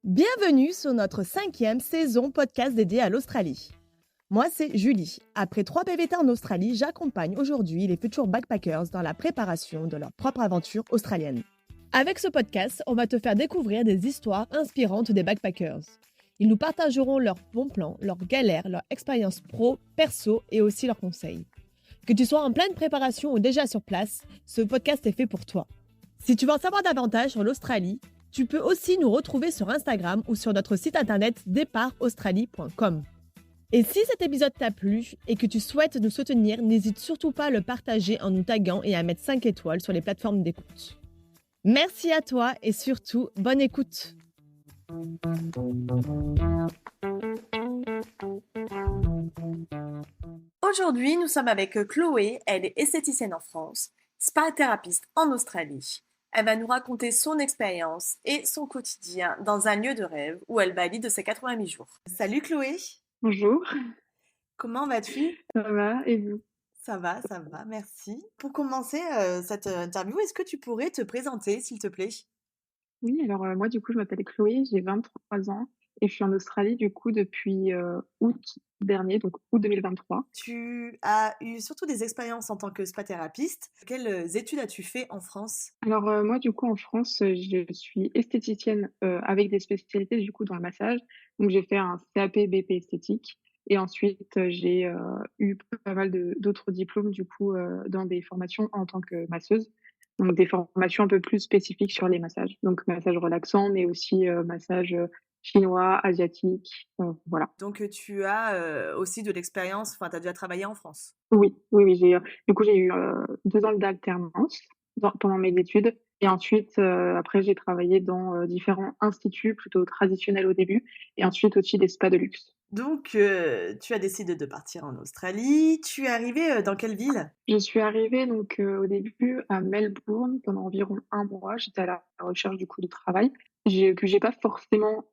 Bienvenue sur notre 5e saison podcast dédiée à l'Australie. Moi, c'est Julie. Après 3 PVT en Australie, j'accompagne aujourd'hui les futurs backpackers dans la préparation de leur propre aventure australienne. Avec ce podcast, on va te faire découvrir des histoires inspirantes des backpackers. Ils nous partageront leurs bons plans, leurs galères, leurs expériences pro, perso et aussi leurs conseils. Que tu sois en pleine préparation ou déjà sur place, ce podcast est fait pour toi. Si tu veux en savoir davantage sur l'Australie, tu peux aussi nous retrouver sur Instagram ou sur notre site internet départaustralie.com. Et si cet épisode t'a plu et que tu souhaites nous soutenir, n'hésite surtout pas à le partager en nous taguant et à mettre 5 étoiles sur les plateformes d'écoute. Merci à toi et surtout, bonne écoute. Aujourd'hui, nous sommes avec Chloé. Elle est esthéticienne en France, spa-thérapeute en Australie. Elle va nous raconter son expérience et son quotidien dans un lieu de rêve où elle valide ses 88 jours. Salut Chloé, Bonjour, comment vas-tu? ça va et vous? Ça va, merci. Pour commencer cette interview, est-ce que tu pourrais te présenter, s'il te plaît? Oui, alors, moi, du coup, je m'appelle Chloé, j'ai 23 ans et je suis en Australie, du coup, depuis, août dernier, donc août 2023. Tu as eu surtout des expériences en tant que spa-thérapeute. Quelles études as-tu fait en France? Alors, moi, du coup, en France, je suis esthéticienne, avec des spécialités, du coup, dans le massage. Donc j'ai fait un CAP BP esthétique et ensuite, j'ai, eu pas mal de d'autres diplômes, du coup, dans des formations en tant que masseuse. Donc des formations un peu plus spécifiques sur les massages. Donc massage relaxant, mais aussi, massage, chinois, asiatique, voilà. Donc tu as aussi de l'expérience, enfin tu as déjà travaillé en France. Oui, oui, oui, j'ai eu, 2 ans d'alternance pendant mes études et ensuite, après j'ai travaillé dans, différents instituts plutôt traditionnels au début et ensuite aussi des spas de luxe. Donc tu as décidé de partir en Australie. Tu es arrivé dans quelle ville? Je suis arrivée donc, au début à Melbourne pendant environ un mois. J'étais à la recherche du coup de travail, que j'ai pas forcément,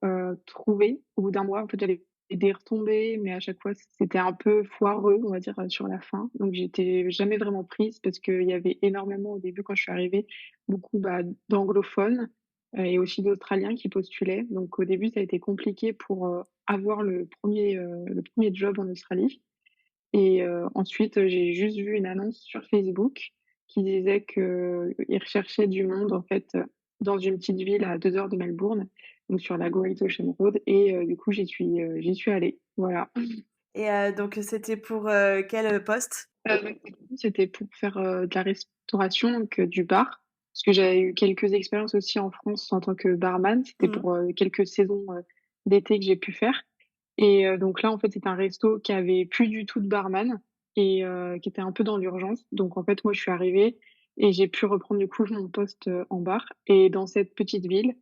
trouvé. Au bout d'un mois, en fait, j'avais des retombées, mais à chaque fois, c'était un peu foireux, on va dire, sur la fin. Donc j'étais jamais vraiment prise parce qu'il y avait énormément au début quand je suis arrivée, beaucoup, bah, d'anglophones, et aussi d'Australiens qui postulaient. Donc au début, ça a été compliqué pour, avoir le 1er job en Australie. Et ensuite, j'ai juste vu une annonce sur Facebook qui disait qu'ils recherchaient du monde, en fait, dans une petite ville à 2 heures de Melbourne, donc sur la Great Ocean Road et du coup, j'y suis allée, voilà. Et donc c'était pour quel poste? C'était pour faire, de la restauration, donc du bar, parce que j'avais eu quelques expériences aussi en France en tant que barman. C'était Mmh. pour, quelques saisons, d'été que j'ai pu faire et donc là, en fait, c'était un resto qui avait plus du tout de barman et qui était un peu dans l'urgence. Donc en fait, moi, je suis arrivée et j'ai pu reprendre du coup mon poste, en bar et dans cette petite ville,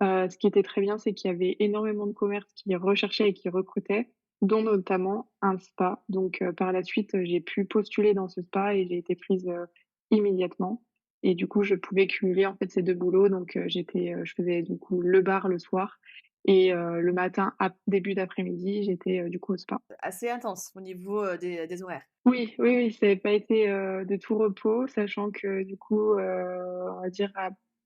ce qui était très bien, c'est qu'il y avait énormément de commerces qui recherchaient et qui recrutaient, dont notamment un spa. Donc, par la suite, j'ai pu postuler dans ce spa et j'ai été prise, immédiatement et du coup, je pouvais cumuler, en fait, ces 2 boulots. Donc, je faisais du coup le bar le soir et le matin début d'après-midi, j'étais, du coup au spa. Assez intense au niveau des horaires. Oui, oui, oui, ça avait pas été, de tout repos, sachant que du coup, on va dire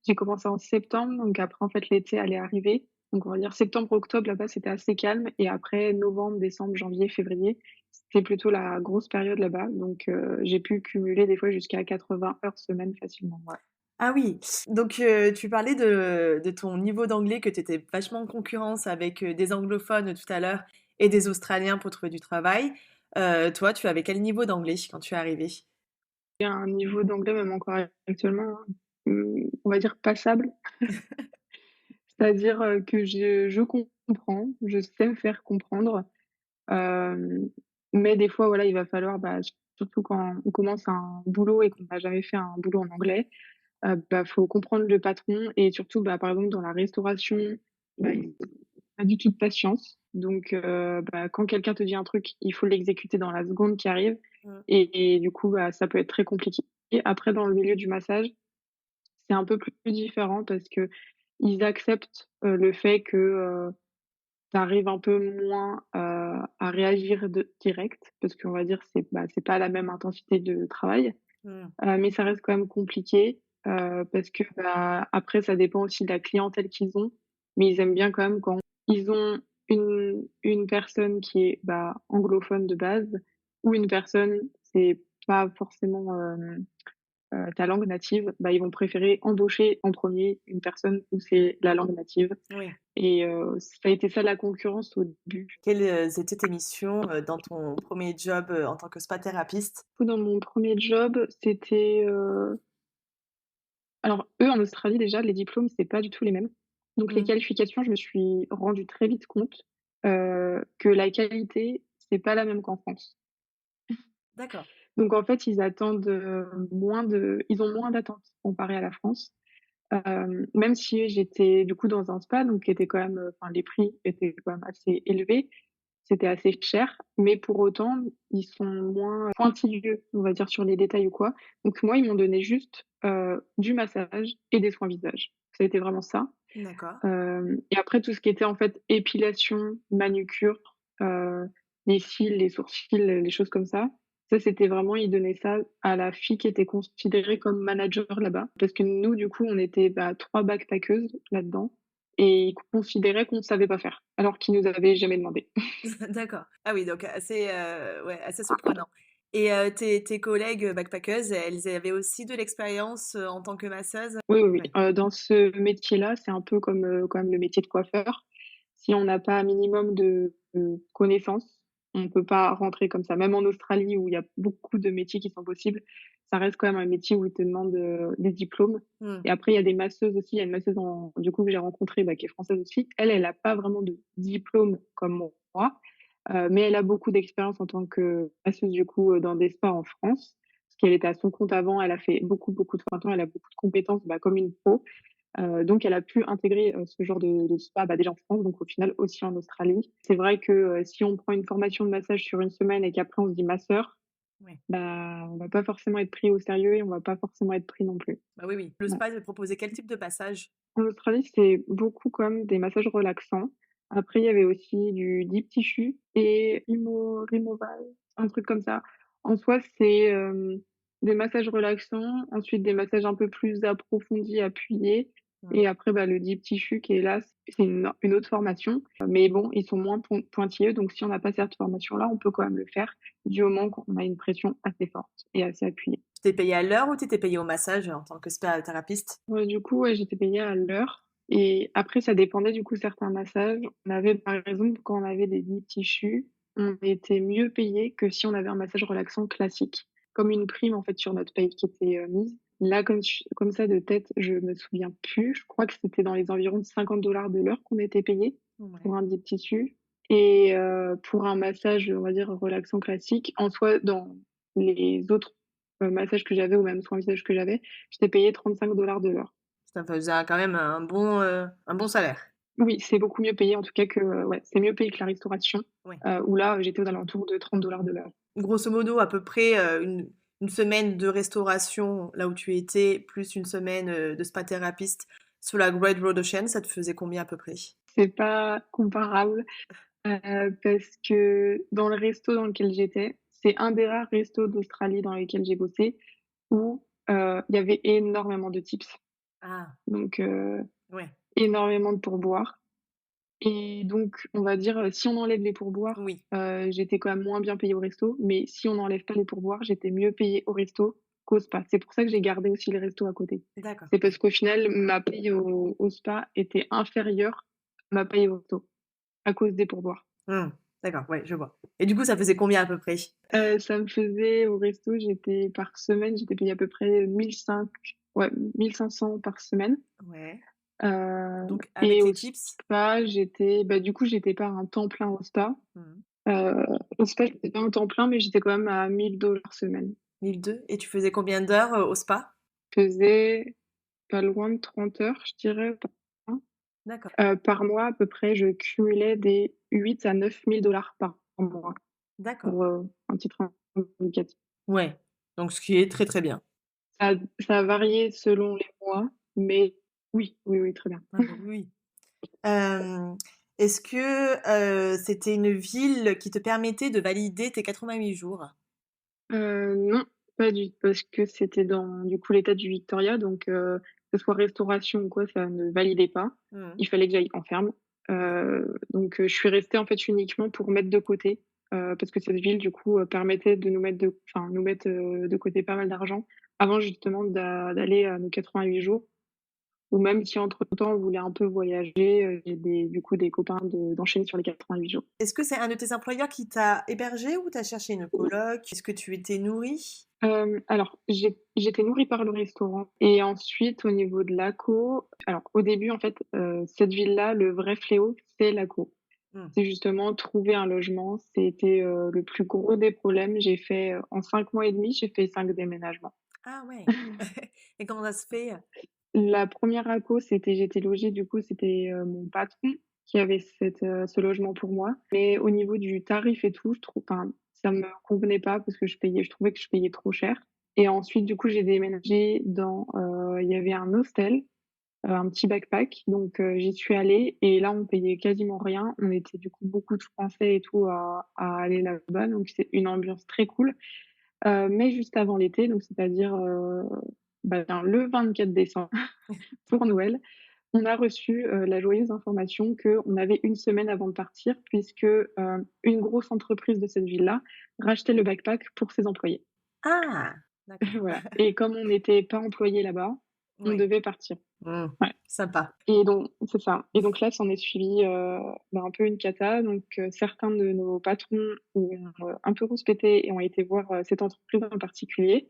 j'ai commencé en septembre, donc après en fait l'été allait arriver. Donc on va dire septembre-octobre là-bas, c'était assez calme et après novembre, décembre, janvier, février, c'était plutôt la grosse période là-bas. Donc j'ai pu cumuler des fois jusqu'à 80 heures semaine facilement, ouais. Ah oui, donc tu parlais de ton niveau d'anglais, que tu étais vachement en concurrence avec des anglophones tout à l'heure et des Australiens pour trouver du travail. Toi, tu avais quel niveau d'anglais quand tu es arrivé? J'ai un niveau d'anglais même encore actuellement, on va dire passable. C'est-à-dire, que je comprends, je sais me faire comprendre. Hem, mais des fois, voilà, il va falloir, bah, surtout quand on commence un boulot et qu'on n'a jamais fait un boulot en anglais, bah, faut comprendre le patron et surtout, bah, par exemple, dans la restauration, bah, il faut pas du tout de patience. Donc bah, quand quelqu'un te dit un truc, il faut l'exécuter dans la seconde qui arrive Mmh. et du coup, bah, ça peut être très compliqué. Et après, dans le milieu du massage, c'est un peu plus différent parce qu'ils acceptent, le fait que, tu arrives un peu moins, à réagir direct parce qu'on va dire c'est, bah, c'est pas la même intensité de travail, Mmh. mais ça reste quand même compliqué parce que, bah, après ça dépend aussi de la clientèle qu'ils ont, mais ils aiment bien quand même quand ils ont une personne qui est, bah, anglophone de base ou une personne, c'est pas forcément, ta langue native, bah, ils vont préférer embaucher en premier une personne où c'est la langue native Oui. et ça a été ça la concurrence au début. Quelles étaient tes missions, dans ton premier job, en tant que spa thérapeute? Du coup, dans mon premier job, c'était, alors eux, en Australie, déjà, les diplômes, c'est pas du tout les mêmes. Donc les Mmh. qualifications, je me suis rendu très vite compte, que la qualité, c'est pas la même qu'en France. D'accord. Donc en fait, ils ont moins d'attentes comparé à la France. Même si j'étais du coup dans un spa, donc qui était quand même, enfin les prix étaient quand même assez élevés, c'était assez cher, mais pour autant, ils sont moins pointilleux, on va dire, sur les détails ou quoi. Donc moi, ils m'ont donné juste, du massage et des soins visage. Ça a été vraiment ça. D'accord. Et après tout ce qui était en fait épilation, manucure, les cils, les sourcils, les choses comme ça c'était vraiment ils donnaient ça à la fille qui était considérée comme manager là-bas. Parce que nous, du coup, on était, bah, 3 backpackeuses là-dedans et ils considéraient qu'on ne savait pas faire, alors qu'ils nous avaient jamais demandé. D'accord. Ah oui, donc assez, ouais, assez surprenant et tes collègues, backpackeuses, elles avaient aussi de l'expérience, en tant que masseuses? Oui, oui, Ouais. oui, dans ce métier-là, c'est un peu comme, quand même le métier de coiffeur. Si on n'a pas un minimum de connaissances, on peut pas rentrer comme ça. Même en Australie où il y a beaucoup de métiers qui sont possibles, ça reste quand même un métier où ils te demandent, des diplômes Mmh. et après il y a des masseuses aussi. Il y a une masseuse en du coup que j'ai rencontrée, bah, qui est française aussi. Elle, elle a pas vraiment de diplôme comme moi, mais elle a beaucoup d'expérience en tant que masseuse du coup, dans des spas en France. Parce qu'elle était à son compte avant, elle a fait beaucoup, beaucoup de formation, elle a beaucoup de compétences, bah, comme une pro. Donc elle a pu intégrer, ce genre de spa, bah, déjà en France, donc au final aussi en Australie. C'est vrai que, si on prend une formation de massage sur une semaine et qu'après on se dit masseur, Ouais. bah, on va pas forcément être pris au sérieux et on va pas forcément être pris non plus. Bah, oui, oui. Le Ouais. spa, il proposait quel type de massage? En Australie, c'est beaucoup comme des massages relaxants. Après, il y avait aussi du deep tissue et removal, un truc comme ça. En soi, c'est, des massages relaxants, ensuite des massages un peu plus approfondis, appuyés Mmh. et après, bah, le deep tissue qui est là, c'est une autre formation. Mais bon, ils sont moins pointilleux, donc si on n'a pas cette formation-là, on peut quand même le faire, du moment qu'on a une pression assez forte et assez appuyée. Tu t'es payée à l'heure ou tu étais payée au massage, en tant que spa thérapeute? Ouais, du coup, ouais, j'étais payée à l'heure et après ça dépendait du coup certains massages. On avait par exemple quand on avait des deep tissus, on était mieux payé que si on avait un massage relaxant classique. Comme une prime en fait sur notre paye qui était, mise. Là comme ça de tête, je me souviens plus. Je crois que c'était dans les environs de 50 $ de l'heure qu'on était payé Ouais. pour un deep tissu et pour un massage, on va dire relaxant classique. En soi, dans les autres, massages que j'avais ou même soins visage que j'avais, j'étais payée 35 $ de l'heure. Ça faisait quand même un bon salaire? Oui, c'est beaucoup mieux payé en tout cas que, ouais, c'est mieux payé que la restauration, Ouais. où là, j'étais aux alentours de 30 $ de l'heure. Grosso modo, à peu près, une semaine de restauration là où tu étais, plus une semaine, de spa thérapeute sur la Great Road Ocean, ça te faisait combien à peu près? C'est pas comparable, parce que dans le resto dans lequel j'étais, c'est un des rares restos d'Australie dans lesquels j'ai bossé où, il y avait énormément de tips. Ah, Donc, ouais, énormément de pourboires. Et donc, on va dire, si on enlève les pourboires, oui, j'étais quand même moins bien payée au resto, mais si on n'enlève pas les pourboires, j'étais mieux payée au resto qu'au spa. C'est pour ça que j'ai gardé aussi les restos à côté. d'accord, C'est ouais. parce qu'au final, ma paye au spa était inférieure à ma paye au resto, à cause des pourboires. Mmh, d'accord, ouais, je vois. Et du coup, ça faisait combien à peu près? Ça me faisait au resto, par semaine, j'étais payée à peu près 1 500, ouais, 1 500 par semaine. Ouais, Heu donc et avec au les tips? spa, bah, du coup, j'étais pas à un temps plein au spa. Mmh. Heu, au spa, j'étais pas à un temps plein, mais j'étais quand même à 1 000 $ semaine. 1 200 et tu faisais combien d'heures, au spa? Je faisais pas loin de 30 heures, je dirais, par mois. D'accord, Par mois, à peu près, je cumulais des 8 à 9 000 $ par mois d'accord. pour, un titre indicatif. Ouais, donc ce qui est très, très bien. Ça a varié selon les mois, mais oui, oui, oui, très bien. Ah bah, oui, oui. Hem, est-ce que, c'était une ville qui te permettait de valider tes 88 jours? Non, Pas du parce que c'était dans, du coup, l'État du Victoria, donc que ce soit restauration ou quoi, ça ne validait pas. Mmh. Il fallait que j'aille en ferme. Donc je suis restée, en fait, uniquement pour mettre de côté, parce que cette ville, du coup, permettait de nous mettre, de côté pas mal d'argent avant justement d'aller à nos 88 jours, ou même si entre-temps on voulait un peu voyager, j'ai des copains d'enchaîner sur les 88 jours. Est-ce que c'est un de tes employeurs qui t'a hébergé ou tu as cherché une coloc? Est-ce que tu étais nourrie? Alors j'étais nourrie par le restaurant, et ensuite au niveau de l'ACO, alors au début en fait, cette ville-là, le vrai fléau, c'est l'ACO. Mmh. C'est justement trouver un logement, c'était, le plus gros des problèmes. J'ai fait, en 5 mois et demi, j'ai fait 5 déménagements. Ah ouais. Et comment ça se fait? La première ACO, j'étais logée, du coup, c'était, mon patron qui avait ce logement pour moi. Mais au niveau du tarif et tout, ça me convenait pas parce que je trouvais que je payais trop cher. Et ensuite, du coup, j'ai déménagé il y avait un hostel, un petit backpack, donc j'y suis allée et là, on payait quasiment rien. On était, du coup, beaucoup de Français et tout à aller là-bas, donc c'est une ambiance très cool. Mais juste avant l'été, donc c'est-à-dire, le 24 décembre pour Noël, on a reçu, la joyeuse information qu'on avait une semaine avant de partir, puisque, une grosse entreprise de cette ville-là rachetait le backpack pour ses employés. Ah! D'accord. Voilà, et comme on n'était pas employés là-bas, on Oui. devait partir. Mmh. Ouais, Sympa. et donc c'est ça, et donc là, s'en est suivi, un peu une cata. Donc certains de nos patrons ont, un peu rouspété et ont été voir, cette entreprise en particulier.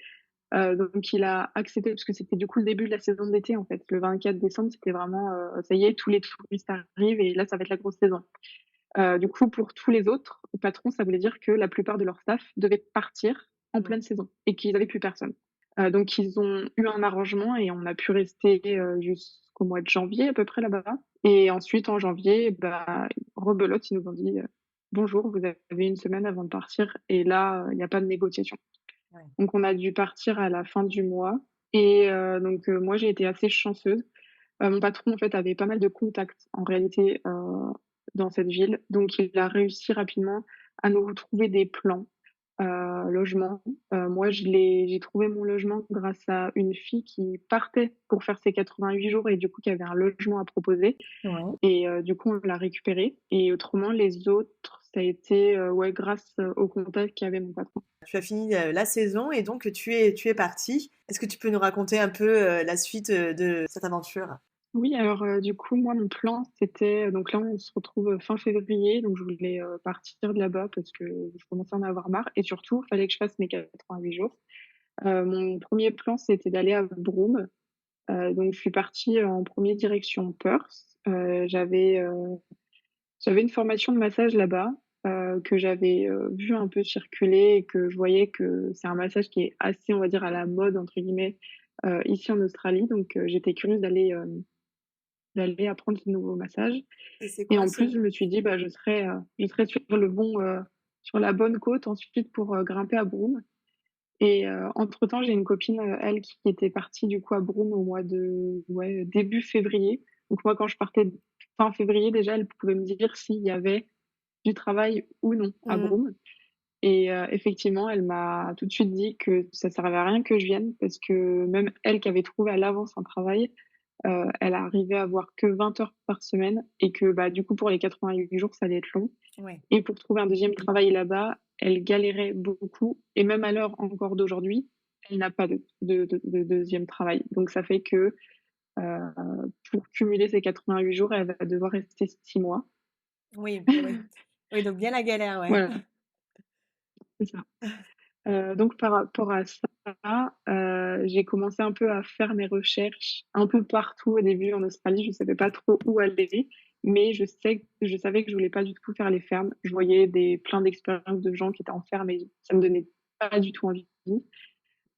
Donc il a accepté, parce que c'était, du coup, le début de la saison d'été, en fait. Le 24 décembre, c'était vraiment, ça y est, tous les touristes arrivent et là, ça va être la grosse saison. Du coup, pour tous les autres patrons, ça voulait dire que la plupart de leur staff devait partir en Mmh. pleine saison et qu'ils avaient plus personne. Donc ils ont eu un arrangement et on a pu rester, jusqu'au mois de janvier à peu près là-bas, et ensuite en janvier, rebelote, ils nous ont dit: «Bonjour, vous avez une semaine avant de partir», et là, il y a pas de négociation. Ouais. Donc on a dû partir à la fin du mois, et moi j'ai été assez chanceuse. Mon patron, en fait, avait pas mal de contacts en réalité, dans cette ville, donc il a réussi rapidement à nous retrouver des plans, logement. Moi j'ai trouvé mon logement grâce à une fille qui partait pour faire ses 88 jours et du coup qui avait un logement à proposer, Ouais. et du coup on l'a récupéré, et autrement les autres, ça a été, ouais, grâce, aux contacts qu'avait mon patron. Tu as fini, la saison et donc tu es partie. Est-ce que tu peux nous raconter un peu, la suite, de cette aventure? Oui, alors, du coup, moi, mon plan, c'était, donc là, on se retrouve, fin février, donc je voulais, partir de là-bas parce que je commençais à en avoir marre, et surtout, il fallait que je fasse mes 88 jours. Mon premier plan, c'était d'aller à Broome, donc je suis partie en 1er direction Perth. J'avais une formation de massage là-bas, que j'avais, vu un peu circuler, et que je voyais que c'est un massage qui est assez, on va dire, «à la mode» entre guillemets, ici en Australie, donc j'étais curieuse d'aller apprendre ce nouveau massage. Et c'est Et quoi en ce plus, je me suis dit: je serai sur la bonne côte ensuite pour, grimper à Broome. Et entre-temps, j'ai une copine, elle, qui était partie du coup à Broome au mois de, ouais, début février. Donc moi, quand je partais fin février, déjà, elle pouvait me dire s'il y avait du travail ou non à mmh. Broome. Et effectivement, elle m'a tout de suite dit que ça servait à rien que je vienne, parce que même elle, qui avait trouvé à l'avance un travail, elle arrivait à avoir que 20 heures par semaine, et que, du coup, pour les 88 jours, ça allait être long, Ouais. et pour trouver un deuxième travail là-bas, elle galérait beaucoup, et même à l'heure encore d'aujourd'hui, elle n'a pas de 2e travail. Donc ça fait que, heu, pour cumuler ces 88 jours, elle va devoir rester 6 mois. Oui, oui. Oui, donc bien la galère, ouais. Voilà, c'est ça. Donc par rapport à ça, j'ai commencé un peu à faire mes recherches un peu partout au début en Australie. Je savais pas trop où aller, mais je savais que je voulais pas du tout faire les fermes. Je voyais plein d'expériences de gens qui étaient en ferme et ça me donnait pas du tout envie.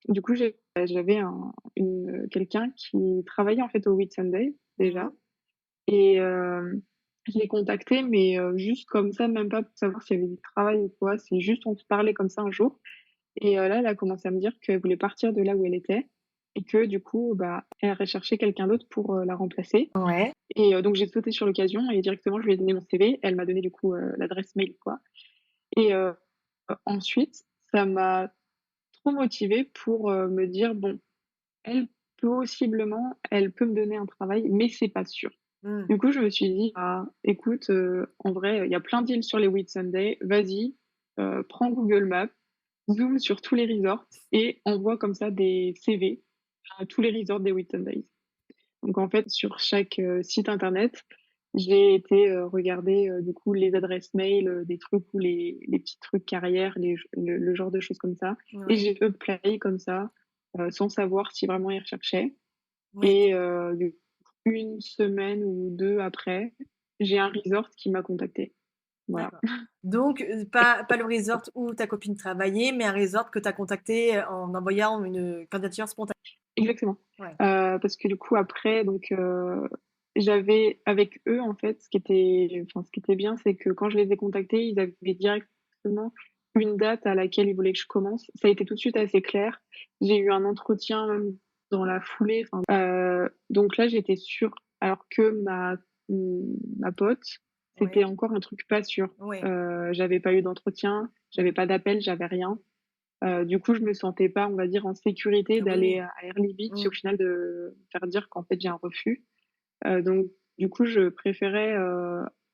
Du coup, j'avais quelqu'un qui travaillait en fait au Whitsunday déjà, Mmh. et je l'ai contacté, mais juste comme ça, même pas pour savoir s'il y avait du travail ou quoi. C'est juste, on se parlait comme ça un jour, et là, elle a commencé à me dire qu'elle voulait partir de là où elle était, et que du coup, elle recherchait quelqu'un d'autre pour, la remplacer, Ouais. et donc j'ai sauté sur l'occasion et directement je lui ai donné mon CV. Elle m'a donné du coup, l'adresse mail, quoi, et ensuite ça m'a trop motivée pour, me dire: «Bon, elle, possiblement, elle peut me donner un travail, mais c'est pas sûr». Mmh. Du coup, je me suis dit: «Ah, écoute, en vrai, il y a plein d'îles sur les Whitsunday, vas-y, prends Google Maps, zoom sur tous les resorts et envoie comme ça des CV à tous les resorts des Whitsundays». Donc en fait, sur chaque, site internet, j'ai été, regarder, du coup, les adresses mail, des trucs ou les petits trucs carrières, le genre de choses comme ça et Ouais. j'ai apply comme ça, sans savoir si vraiment ils recherchaient Oui, et du 1 semaine ou 2 après, j'ai un resort qui m'a contactée. Voilà. d'accord. Donc pas le resort où ta copine travaillait, mais un resort que tu as contacté, en envoyant une candidature spontanée? Exactement. Ouais. Parce que du coup après donc j'avais avec eux en fait ce qui était bien, c'est que quand je les ai contactés, ils avaient directement une date à laquelle ils voulaient que je commence. Ça a été tout de suite assez clair. J'ai eu un entretien même dans la foulée, enfin, donc là j'étais sûre alors que ma pote, Ouais. c'était encore un truc pas sûr. Ouais. J'avais pas eu d'entretien, j'avais pas d'appel, j'avais rien. Du coup, je me sentais pas, on va dire, en sécurité Oui, d'aller oui. à Airly Beach et au Mmh. final de me faire dire qu'en fait j'ai un refus. Donc du coup, je préférais,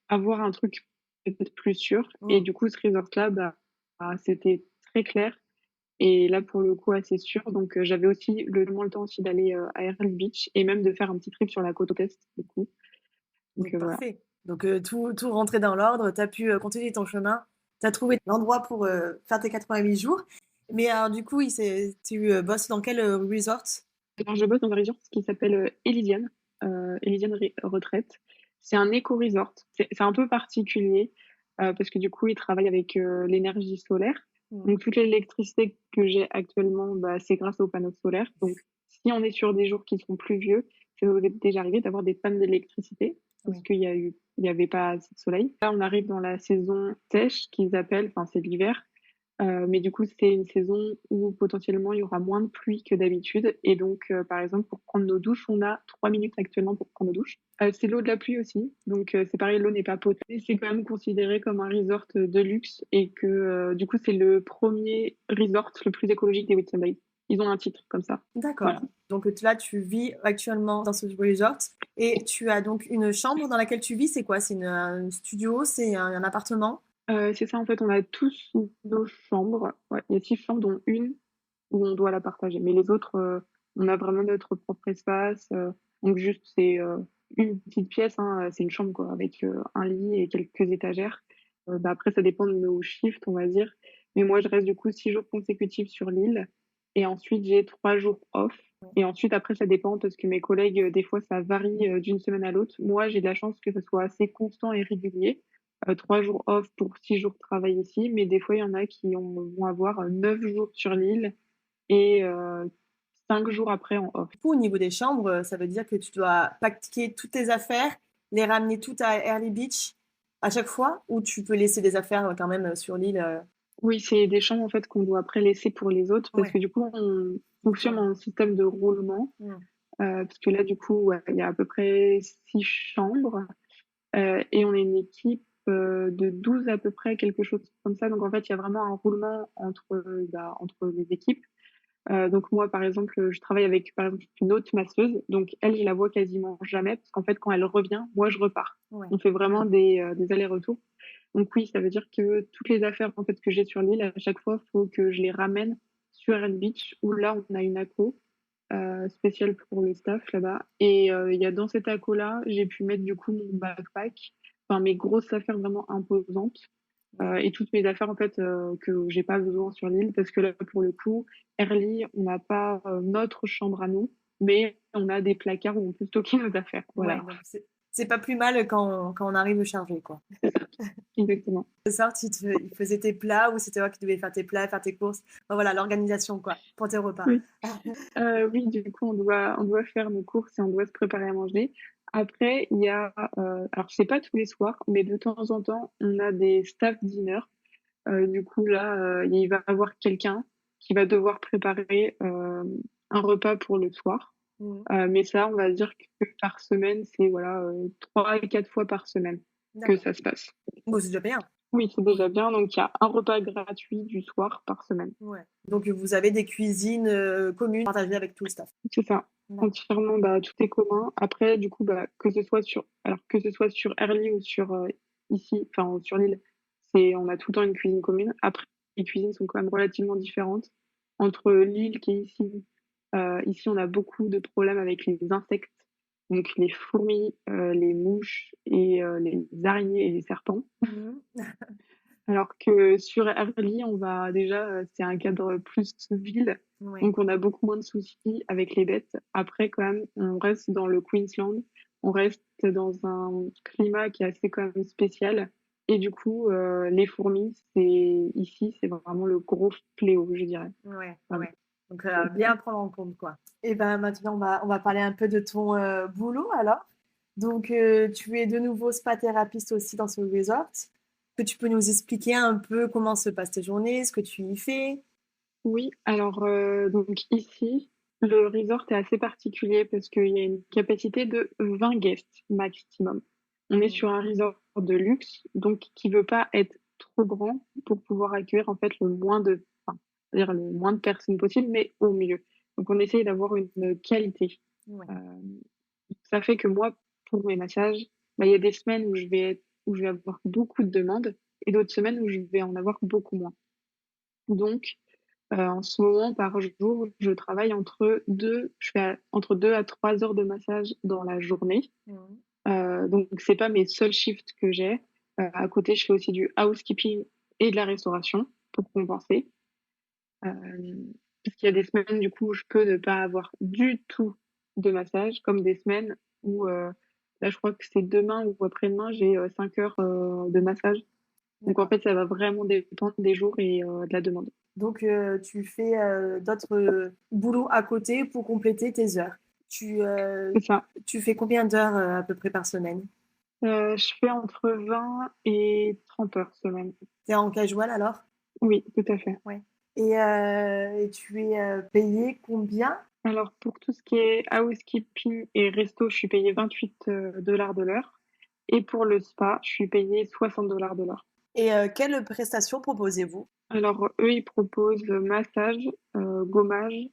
avoir un truc peut-être plus sûr et Mmh. du coup, ce resort-là, c'était très clair et là, pour le coup, assez sûr. Donc j'avais aussi vraiment le temps aussi d'aller, à Airly Beach et même de faire un petit trip sur la côte est, du coup. Donc Donc voilà. parfait. Donc tout rentrait dans l'ordre, tu as pu, continuer ton chemin. Tu as trouvé l'endroit pour, faire tes 88 jours. Mais alors du coup, tu, bosses dans quel, resort? Alors je bosse dans un resort qui s'appelle, Elysian, Elysian Retraite. C'est un éco-resort. C'est un peu particulier, parce que du coup, ils travaillent avec, l'énergie solaire. Mmh. Donc toute l'électricité que j'ai actuellement, c'est grâce aux panneaux solaires. Donc si on est sur des jours qui sont pluvieux, ça nous est déjà arrivé d'avoir des pannes d'électricité parce Oui. il y avait pas assez de soleil. Là, on arrive dans la saison sèche qu'ils appellent, enfin c'est l'hiver. Mais du coup, c'est une saison où potentiellement il y aura moins de pluie que d'habitude et donc par exemple, pour prendre nos douches, on a 3 minutes actuellement pour prendre nos douches. C'est l'eau de la pluie aussi, donc c'est pareil, l'eau n'est pas potable. C'est quand même considéré comme un resort, de luxe et que, du coup, c'est le premier resort le plus écologique des Whitsundays. Ils ont un titre comme ça. D'accord. Voilà. Donc là, tu vis actuellement dans ce resort et tu as donc une chambre dans laquelle tu vis, c'est quoi? C'est un studio? C'est un appartement? C'est ça, en fait, on a tous nos chambres. Ouais, il y a 6 chambres, dont une où on doit la partager. Mais les autres, on a vraiment notre propre espace, donc juste c'est, une petite pièce, hein, c'est une chambre quoi, avec, un lit et quelques étagères. Après ça dépend de nos shifts, on va dire. Mais moi je reste du coup 6 jours consécutifs sur l'île et ensuite j'ai 3 jours off et ensuite après ça dépend parce que mes collègues, des fois ça varie, d'une semaine à l'autre. Moi j'ai de la chance que ce soit assez constant et régulier. 3 jours off pour 6 jours de travail ici, mais des fois il y en a qui vont avoir, 9 jours sur l'île et 5 jours après en off. Du coup, au niveau des chambres, ça veut dire que tu dois packer toutes tes affaires, les ramener toutes à Early Beach à chaque fois ou tu peux laisser des affaires, quand même, sur l'île, Oui, c'est des chambres en fait qu'on doit après laisser pour les autres parce Ouais, que du coup on pour fonctionne toi. en système de roulement, Mmh. parce que là du coup, ouais, il y a à peu près 6 chambres, et on est une équipe, de 12 à peu près, quelque chose comme ça. Donc en fait, il y a vraiment un roulement entre les équipes. Donc moi, par exemple, je travaille avec, par exemple, une autre masseuse, donc elle, je la vois quasiment jamais parce qu'en fait, quand elle revient, moi, je repars. Ouais. On fait vraiment des allers-retours. Donc oui, ça veut dire que toutes les affaires, en fait, que j'ai sur l'île, à chaque fois, il faut que je les ramène sur Earl Beach où là, on a une aco, spéciale pour le staff là-bas et il y a dans cette aco-là, j'ai pu mettre du coup mon backpack, enfin mes grosses affaires vraiment imposantes. Mmh. Et toutes mes affaires en fait, que j'ai pas besoin sur l'île parce que là, pour le coup, Airly, on n'a pas, notre chambre à nous, mais on a des placards où on peut stocker nos affaires. Ouais, Voilà, donc c'est pas plus mal quand on arrive chargé, quoi. c'est ça, exactement. Ce soir, ils faisaient tes plats ou c'était toi qui devais faire tes plats, faire tes courses? Enfin voilà, l'organisation, quoi, pour tes repas. Oui. Oui, du coup, on doit faire nos courses et on doit se préparer à manger. Après, il y a, alors c'est pas tous les soirs, mais de temps en temps, on a des staff dinner. Du coup, là, il va y avoir quelqu'un qui va devoir préparer, un repas pour le soir. Mmh. Mais ça, on va dire que par semaine, c'est voilà, 3 à 4 fois par semaine que D'accord. ça se passe. Bon, c'est déjà bien. Oui, c'est déjà bien. Donc, il y a un repas gratuit du soir par semaine. Ouais. Donc vous avez des cuisines, communes partagées avec tout le staff? C'est ça. D'accord. Entièrement, bah, tout est commun. Après, du coup, bah, que ce soit sur Herly ou sur, ici, enfin, sur l'île, on a tout le temps une cuisine commune. Après, les cuisines sont quand même relativement différentes. Entre l'île qui est ici, on a beaucoup de problèmes avec les insectes, donc les fourmis, les mouches et les araignées et les serpents. Mmh. Alors que sur Herly, c'est un cadre plus ville, Ouais. donc on a beaucoup moins de soucis avec les bêtes. Après, quand même, on reste dans le Queensland, on reste dans un climat qui est assez quand même spécial. Et du coup, les fourmis, c'est vraiment le gros fléau, je dirais. Ouais, Vraiment. ouais. Donc, bien à prendre en compte, quoi. Et ben, maintenant, on va parler un peu de ton boulot alors. Donc, tu es de nouveau spa thérapeute aussi dans ce resort. Que tu peux nous expliquer un peu comment se passent tes journées, ce que tu y fais? Oui, alors donc ici, le resort est assez particulier parce qu'il y a une capacité de 20 guests maximum. On est Mmh. sur un resort de luxe, donc qui veut pas être trop grand pour pouvoir accueillir en fait c'est-à-dire le moins de personnes possible, mais au mieux. Donc on essaye d'avoir une qualité. Ouais. Euh, Ça fait que moi, pour mes massages, bah, il y a des semaines où je vais avoir beaucoup de demandes et d'autres semaines où je vais en avoir beaucoup moins. Donc, en ce moment, par jour, je fais entre 2 à 3 heures de massage dans la journée. Mmh. Donc c'est pas mes seuls shifts que j'ai. À côté, je fais aussi du housekeeping et de la restauration pour compenser. Parce qu'il y a des semaines, du coup, où je peux ne pas avoir du tout de massage, comme des semaines où, là, je crois que c'est demain ou après-demain, j'ai 5 heures de massage. Donc en D'accord. fait, ça va vraiment dépendre des jours et de la demande. Donc, tu fais d'autres boulots à côté pour compléter tes heures. Tu, C'est ça. tu fais combien d'heures à peu près par semaine? Je fais entre 20 et 30 heures semaine. T'es en casual alors? Oui, tout à fait. Ouais. Et tu es payé combien? Alors pour tout ce qui est housekeeping et resto, je suis payée 28 dollars de l'heure. Et pour le spa, je suis payée 60 dollars de l'heure. Et quelles prestations proposez-vous? Alors eux, ils proposent massage, gommage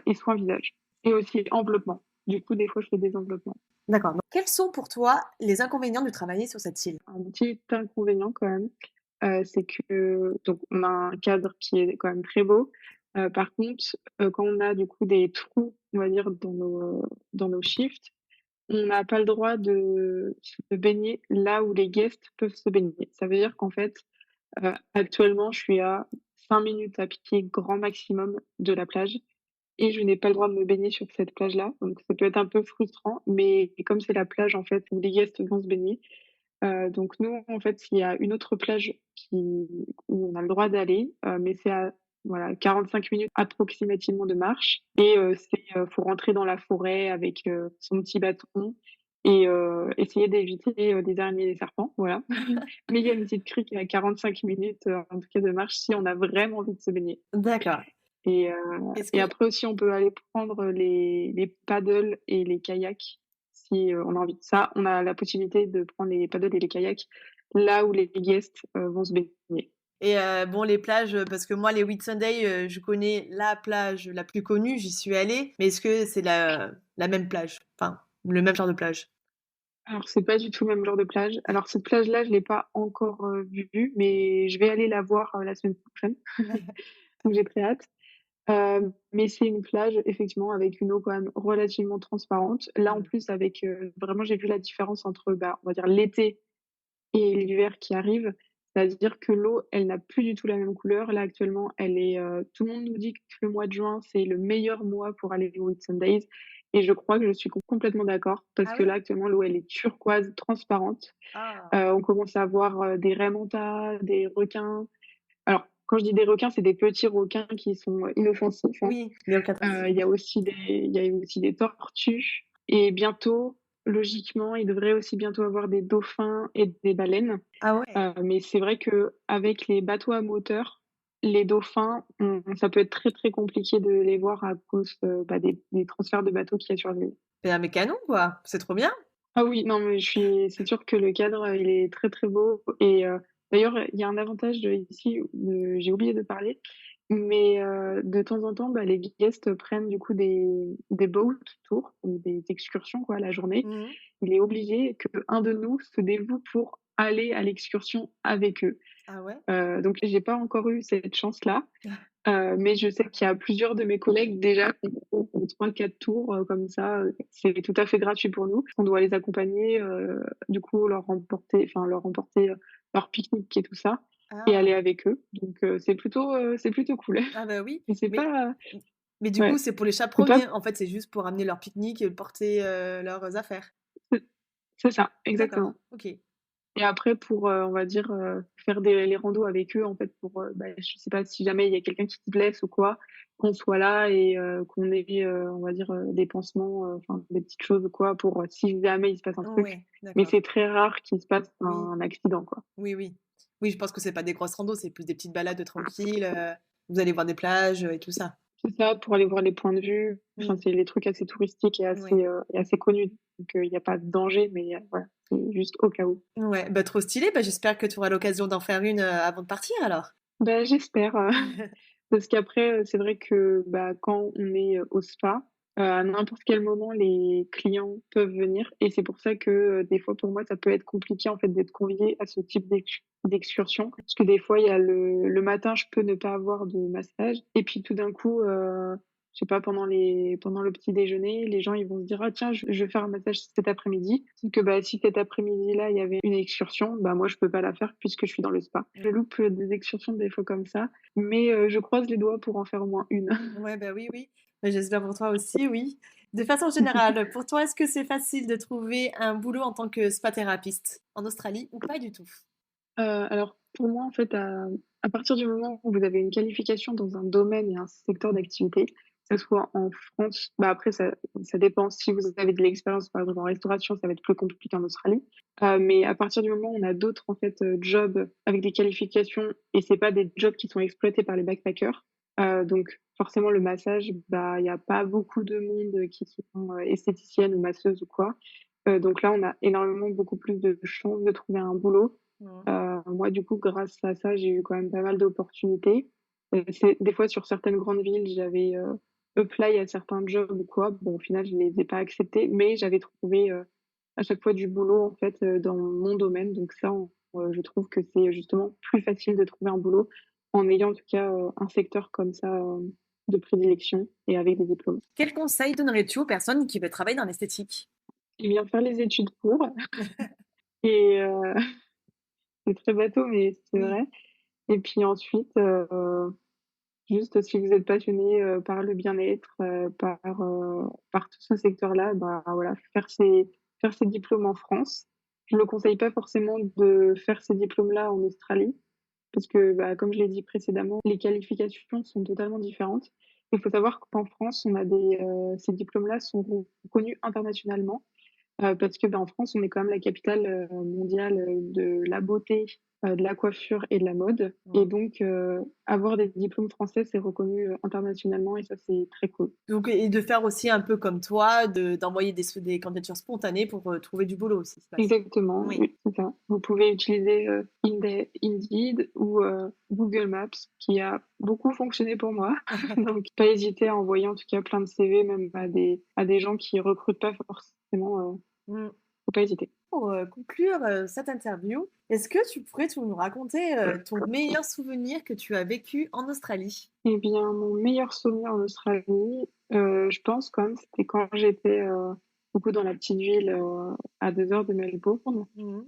et soins visage. Et aussi enveloppement. Du coup, des fois, je fais des enveloppements. D'accord. Donc, quels sont pour toi les inconvénients de travailler sur cette île? Un petit inconvénient quand même, c'est que donc on a un cadre qui est quand même très beau. Par contre, quand on a du coup des trous, on va dire dans nos shifts, on n'a pas le droit de se baigner là où les guests peuvent se baigner. Ça veut dire qu'en fait, actuellement, je suis à 5 minutes à pied grand maximum de la plage et je n'ai pas le droit de me baigner sur cette plage-là. Donc ça peut être un peu frustrant, mais comme c'est la plage en fait où les guests vont se baigner, donc nous, en fait, il y a une autre plage où on a le droit d'aller, mais c'est à voilà 45 minutes approximativement de marche et faut rentrer dans la forêt avec, son petit bâton et essayer d'éviter, des araignées et des serpents, voilà. Mais il y a une petite crique à 45 minutes, en tout cas de marche si on a vraiment envie de se baigner D'accord. et Est-ce et que après aussi on peut aller prendre les paddles et les kayaks si, on a envie de ça. On a la possibilité de prendre les paddles et les kayaks là où les guests, vont se baigner. et bon les plages, parce que moi les Whitsunday, je connais la plage la plus connue, j'y suis allée, mais est-ce que c'est la même plage? Enfin, le même genre de plage? Alors c'est pas du tout le même genre de plage. Alors cette plage-là, je l'ai pas encore, vue, mais je vais aller la voir, la semaine prochaine, donc j'ai très hâte. Mais c'est une plage effectivement avec une eau quand même relativement transparente. Là, en Mmh. plus avec, vraiment j'ai vu la différence entre, bah, on va dire l'été et l'hiver qui arrive. C'est-à-dire que l'eau, elle n'a plus du tout la même couleur. Là, actuellement, tout le monde nous dit que le mois de juin, c'est le meilleur mois pour aller aux Whitsundays et je crois que je suis complètement d'accord parce Ah que oui? là, actuellement, l'eau, elle est turquoise, transparente. Ah! On commence à voir, des raies mantas, des requins. Alors, quand je dis des requins, c'est des petits requins qui sont inoffensifs, hein. Oui, il y a aucun souci. Il y a aussi des tortues et bientôt, logiquement, il devrait aussi bientôt avoir des dauphins et des baleines. Ah ouais? Mais c'est vrai qu'avec les bateaux à moteur, les dauphins, ça peut être très, très compliqué de les voir à cause, bah, des transferts de bateaux qu'il y a sur l'île. C'est un mécano quoi, c'est trop bien. Ah oui, non, mais c'est sûr que le cadre, il est très, très beau et D'ailleurs, il y a un avantage ici, j'ai oublié de parler, mais de temps en temps, bah, les guests prennent du coup des boat tours ou des excursions quoi, la journée. Mmh. Il est obligé qu'un de nous se dévoue pour aller à l'excursion avec eux. Ah ouais? Donc j'ai pas encore eu cette chance-là, mais je sais qu'il y a plusieurs de mes collègues déjà qui ont fait 3-4 tours, comme ça, c'est tout à fait gratuit pour nous. On doit les accompagner, du coup leur emporter, leur pique-nique et tout ça et aller Ah! avec eux. Donc c'est plutôt cool. Ah bah oui, Et c'est mais pas mais du coup, ouais, c'est pour les c'est pas chaperonner, en fait, c'est juste pour amener leur pique-nique et porter, leurs affaires? c'est ça, D'accord, exactement. OK. Et après pour, on va dire, faire les randos avec eux en fait pour, bah, je sais pas si jamais il y a quelqu'un qui se blesse ou quoi, qu'on soit là et qu'on ait, on va dire, des pansements, enfin des petites choses ou quoi pour, si jamais il se passe un truc. Ouais, Mais d'accord. c'est très rare qu'il se passe Oui, un accident, quoi. oui, oui. Oui, je pense que c'est pas des grosses randos, c'est plus des petites balades tranquilles, vous allez voir des plages, et tout ça? C'est ça, pour aller voir les points de vue, enfin Mmh, c'est les trucs assez touristiques ouais. et assez connus. Donc il y a pas de danger, mais voilà, c'est juste au cas où. Ouais, bah, trop stylé, bah, j'espère que tu auras l'occasion d'en faire une, avant de partir alors. Bah, j'espère, parce qu'après, c'est vrai que, bah, quand on est, au spa, à n'importe quel moment, les clients peuvent venir et c'est pour ça que, des fois, pour moi, ça peut être compliqué, en fait, d'être conviée à ce type d'excursion. Parce que des fois, il y a le matin, je peux ne pas avoir de massage et puis tout d'un coup, je sais pas, pendant le petit déjeuner, les gens, ils vont se dire: «Ah tiens, je vais faire un massage cet après-midi». Sauf que, bah, si cet après-midi-là, il y avait une excursion, bah, moi, je peux pas la faire puisque je suis dans le spa. Je loupe, des excursions des fois comme ça, mais je croise les doigts pour en faire au moins une. Ouais, bah, oui, oui. Bah, j'espère pour toi aussi, oui. De façon générale, pour toi, est-ce que c'est facile de trouver un boulot en tant que spa thérapeute en Australie ou pas du tout? Alors pour moi, en fait, à partir du moment où vous avez une qualification dans un domaine et un secteur d'activité, que ce soit en France, bah, après ça dépend. Si vous avez de l'expérience, par exemple en restauration, ça va être plus compliqué en Australie. Mais à partir du moment où on a d'autres, en fait, jobs avec des qualifications et c'est pas des jobs qui sont exploités par les backpackers, donc forcément le massage, bah, il y a pas beaucoup de monde qui sont, esthéticiennes ou masseuses ou quoi. Donc là, on a énormément beaucoup plus de chances de trouver un boulot. Mmh. Moi, du coup, grâce à ça, j'ai eu quand même pas mal d'opportunités. C'est des fois sur certaines grandes villes, j'avais, apply à certains jobs ou quoi. Bon, au final, je les ai pas acceptés, mais j'avais trouvé, à chaque fois du boulot, en fait, dans mon domaine. Donc ça, je trouve que c'est justement plus facile de trouver un boulot en ayant en tout cas, un secteur comme ça, de prédilection et avec des diplômes. Quel conseil donnerais-tu aux personnes qui veulent travailler dans l'esthétique? Et bien faire les études pour et c'est très bateau, mais c'est Oui. vrai. Et puis ensuite, juste si vous êtes passionné, par le bien-être, par tout ce secteur-là, bah, voilà, faire ses diplômes en France. Je ne conseille pas forcément de faire ces diplômes-là en Australie parce que, bah, comme je l'ai dit précédemment, les qualifications sont totalement différentes. Il faut savoir qu'en France, on a ces diplômes-là sont reconnus internationalement. Parce que, bah, en France, on est quand même la capitale, mondiale, de la beauté, de la coiffure et de la mode et Mmh. donc avoir des diplômes français, c'est reconnu, internationalement et ça, c'est très cool. Donc et de faire aussi un peu comme toi, d'envoyer des candidatures spontanées pour, trouver du boulot aussi, c'est pas ça? Exactement, Oui. oui, c'est ça. Vous pouvez utiliser, Indeed ou Google Maps qui a beaucoup fonctionné pour moi. Donc pas hésiter à envoyer en tout cas plein de CV même à des gens qui recrutent pas forcément, Mmh. faut pas hésiter. Pour, conclure, cette interview, est-ce que tu pourrais tout nous raconter, ton meilleur souvenir que tu as vécu en Australie? Eh bien, mon meilleur souvenir en Australie, je pense quand même, c'était quand j'étais, beaucoup dans la petite ville, à 2 heures de Melbourne. Mmh.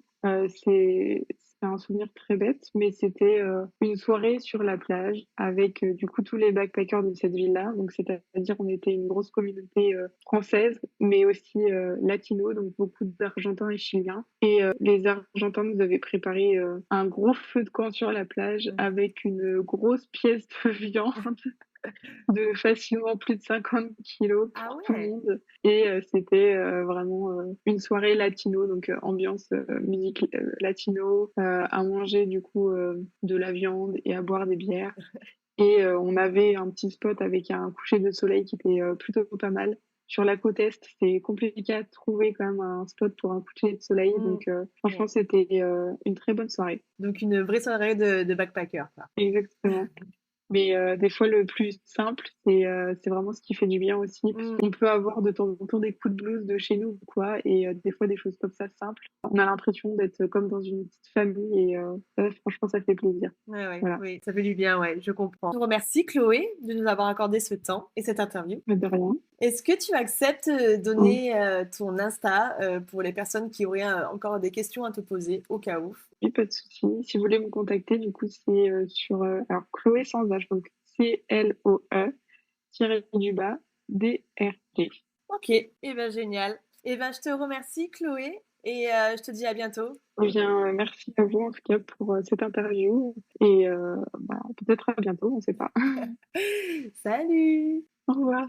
C'est un souvenir très bête, mais c'était, une soirée sur la plage avec, du coup, tous les backpackers de cette ville-là. Donc c'est-à-dire on était une grosse communauté, française, mais aussi, latino, donc beaucoup d'Argentins et Chiliens et les Argentins nous avaient préparé, un gros feu de camp sur la plage Mmh. avec une grosse pièce de viande de facilement plus de 50 kilos Ah pour tout le ouais! monde et c'était, vraiment, une soirée latino donc ambiance, musique, latino, à manger du coup, de la viande et à boire des bières et on avait un petit spot avec un coucher de soleil qui était, plutôt pas mal sur la côte est, c'est compliqué à trouver quand même un spot pour un coucher de soleil. Donc, franchement, Ouais. c'était une très bonne soirée. Donc une vraie soirée de backpacker, quoi. Exactement. Mais des fois, le plus simple, c'est vraiment ce qui fait du bien aussi. Parce Mm. qu'on peut avoir de temps en temps des coups de blues de chez nous ou quoi. Et des fois, des choses comme ça simples. On a l'impression d'être comme dans une petite famille. Et franchement, ça fait plaisir. Ouais, Voilà, oui, ça fait du bien, ouais, je comprends. Je te remercie, Chloé, de nous avoir accordé ce temps et cette interview. mais de rien. Est-ce que tu acceptes de donner ton Insta pour les personnes qui auraient encore des questions à te poser au cas où? Oui, pas de souci. Si vous voulez me contacter, du coup, c'est sur alors Chloé sans H, donc CLOE tiré du bas DRG. Ok, ben génial. Ben je te remercie, Chloé, et je te dis à bientôt. Eh bien, merci à vous en tout cas pour cette interview et peut-être à bientôt, on ne sait pas. Salut! Au revoir.